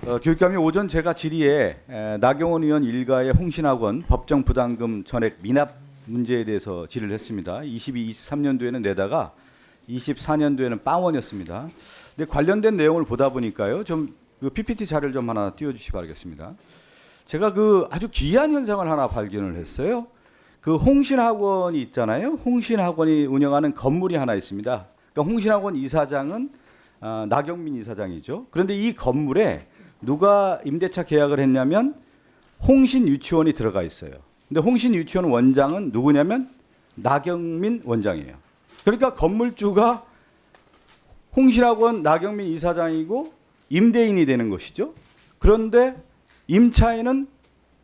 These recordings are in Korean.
교육감님 오전 제가 질의에 나경원 의원 일가의 홍신학원 법정 부담금 전액 미납 문제에 대해서 질의를 했습니다. 22, 23년도에는 내다가 24년도에는 빵원이었습니다. 근데 관련된 내용을 보다 보니까요, 좀 그 PPT 자료를 좀 하나 띄워주시기 바라겠습니다. 제가 그 아주 기이한 현상을 하나 발견을 했어요. 그 홍신학원이 있잖아요. 홍신학원이 운영하는 건물이 하나 있습니다. 그러니까 홍신학원 이사장은 나경민 이사장이죠. 그런데 이 건물에 누가 임대차 계약을 했냐면 홍신유치원이 들어가 있어요. 근데 홍신유치원 원장은 누구냐면 나경민 원장이에요. 그러니까 건물주가 홍신학원 나경민 이사장이고 임대인이 되는 것이죠. 그런데 임차인은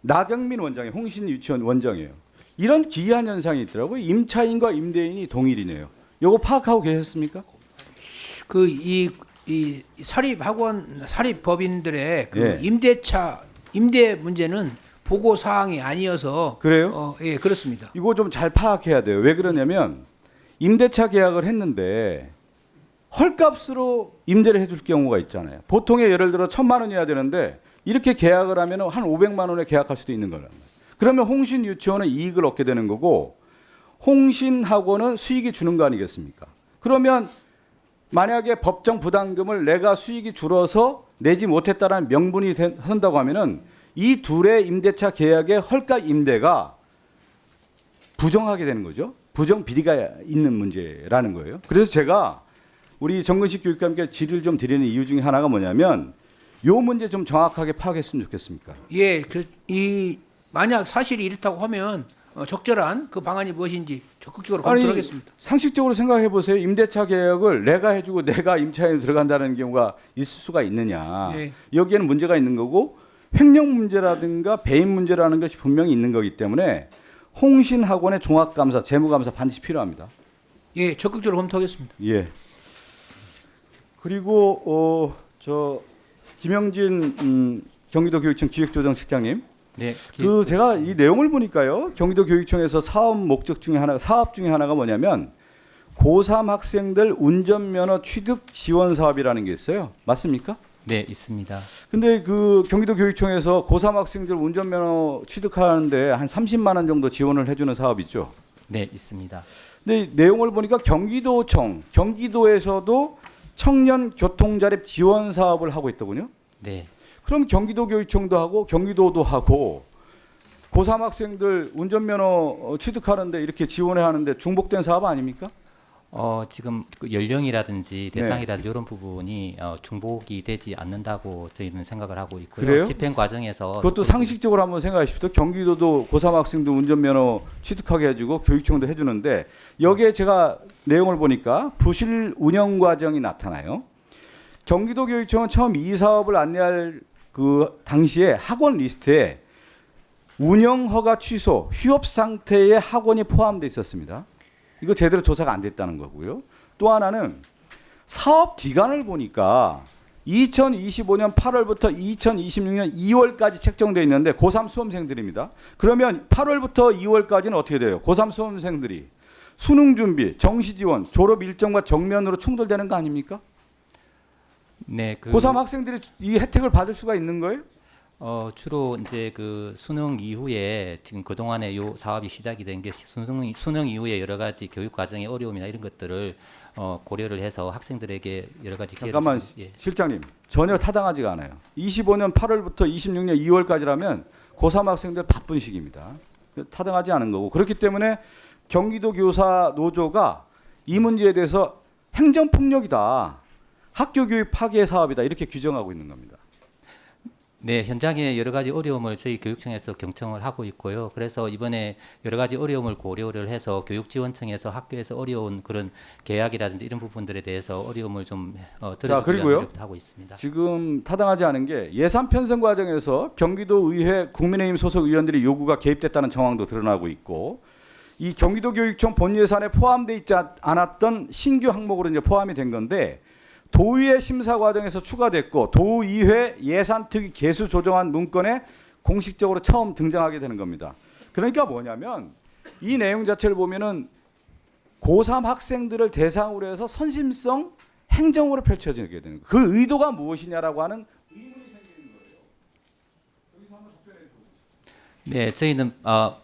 나경민 원장이 홍신유치원 원장이에요. 이런 기이한 현상이 있더라고요. 임차인과 임대인이 동일이네요. 이거 파악하고 계셨습니까? 이 사립학원 사립법인들의 그 예. 임대 문제는 보고 사항이 아니어서 그래요? 예, 그렇습니다. 이거 좀 잘 파악해야 돼요. 왜 그러냐면 임대차 계약을 했는데 헐값으로 임대를 해줄 경우가 있잖아요. 보통에 예를 들어 1,000만 원이어야 되는데 이렇게 계약을 하면 한 500만 원에 계약할 수도 있는 거란 말이에요. 그러면 홍신유치원은 이익을 얻게 되는 거고 홍신학원은 수익이 주는 거 아니겠습니까? 그러면 만약에 법정 부담금을 내가 수익이 줄어서 내지 못했다는 명분이 선다고 하면은 이 둘의 임대차 계약의 헐값 임대가 부정하게 되는 거죠. 부정 비리가 있는 문제라는 거예요. 그래서 제가 우리 정근식 교육감께 질의를 좀 드리는 이유 중에 하나가 뭐냐면 요 문제 좀 정확하게 파악했으면 좋겠습니까? 예, 만약 사실이 이렇다고 하면 적절한 그 방안이 무엇인지 적극적으로 검토하겠습니다. 상식적으로 생각해 보세요. 임대차 계약을 내가 해주고 내가 임차인이 들어간다는 경우가 있을 수가 있느냐. 예. 여기에는 문제가 있는 거고 횡령 문제라든가 배임 문제라는 것이 분명히 있는 거기 때문에 홍신학원의 종합감사, 재무감사 반드시 필요합니다. 예, 적극적으로 검토하겠습니다. 예. 그리고 김영진 경기도교육청 기획조정실장님. 네. 제가 이 내용을 보니까요. 경기도교육청에서 사업 중에 하나가 뭐냐면 고3 학생들 운전면허 취득 지원 사업이라는 게 있어요. 맞습니까? 네, 있습니다. 근데 그 경기도교육청에서 고3 학생들 운전면허 취득하는데 한 30만 원 정도 지원을 해주는 사업 있죠. 네, 있습니다. 근데 내용을 보니까 경기도에서도 청년 교통자립 지원 사업을 하고 있더군요. 네. 그럼 경기도교육청도 하고 경기도도 하고 고3 학생들 운전면허 취득하는데 이렇게 지원해야 하는데 중복된 사업 아닙니까? 지금 그 연령이라든지 대상이라든지 이런 부분이 중복이 되지 않는다고 저희는 생각을 하고 있고요. 그래요? 집행 과정에서 그것도 상식적으로 한번 생각하십시오. 경기도도 고3 학생들 운전면허 취득하게 해주고 교육청도 해주는데 여기에 제가 내용을 보니까 부실 운영 과정이 나타나요. 경기도교육청은 처음 이 사업을 안내할 그 당시에 학원 리스트에 운영 허가 취소, 휴업 상태의 학원이 포함되어 있었습니다. 이거 제대로 조사가 안 됐다는 거고요. 또 하나는 사업 기간을 보니까 2025년 8월부터 2026년 2월까지 책정되어 있는데 고3 수험생들입니다. 그러면 8월부터 2월까지는 어떻게 돼요? 고3 수험생들이 수능 준비, 정시 지원, 졸업 일정과 정면으로 충돌되는 거 아닙니까? 네, 고3 학생들이 이 혜택을 받을 수가 있는 거예요? 주로 이제 그 수능 이후에 지금 그 동안에 요 사업이 시작이 된 게 수능 이후에 여러 가지 교육 과정의 어려움이나 이런 것들을 고려를 해서 학생들에게 여러 가지 잠깐만 예. 실장님 전혀 타당하지가 않아요. 25년 8월부터 26년 2월까지라면 고3 학생들 바쁜 시기입니다. 타당하지 않은 거고 그렇기 때문에 경기도 교사 노조가 이 문제에 대해서 행정폭력이다. 학교 교육 파괴 사업이다. 이렇게 규정하고 있는 겁니다. 네, 현장에 여러 가지 어려움을 저희 교육청에서 경청을 하고 있고요. 그래서 이번에 여러 가지 어려움을 고려를 해서 교육지원청에서 학교에서 어려운 그런 계약이라든지 이런 부분들에 대해서 어려움을 좀 들어주기 위한 노력도 하고 있습니다. 지금 타당하지 않은 게 예산 편성 과정에서 경기도의회 국민의힘 소속 의원들의 요구가 개입됐다는 정황도 드러나고 있고 이 경기도교육청 본 예산에 포함되어 있지 않았던 신규 항목으로 이제 포함이 된 건데 도의회 심사 과정에서 추가됐고 도의회 예산특위 개수 조정안 문건에 공식적으로 처음 등장하게 되는 겁니다. 그러니까 뭐냐면 이 내용 자체를 보면은 고3 학생들을 대상으로 해서 선심성 행정으로 펼쳐지게 되는 거예요. 그 의도가 무엇이냐라고 하는 의문이 생기는 거예요. 네, 저희는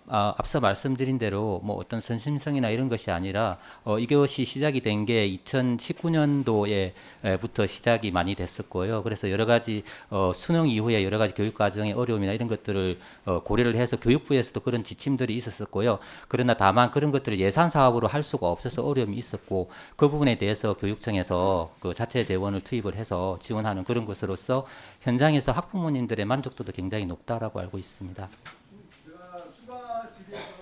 앞서 말씀드린 대로 뭐 어떤 선심성이나 이런 것이 아니라 이것이 시작이 된 게 2019년도에부터 시작이 많이 됐었고요. 그래서 여러 가지 수능 이후에 여러 가지 교육 과정의 어려움이나 이런 것들을 고려를 해서 교육부에서도 그런 지침들이 있었었고요. 그러나 다만 그런 것들을 예산 사업으로 할 수가 없어서 어려움이 있었고 그 부분에 대해서 교육청에서 그 자체 재원을 투입을 해서 지원하는 그런 것으로서 현장에서 학부모님들의 만족도도 굉장히 높다라고 알고 있습니다. 제가 추가 질의에서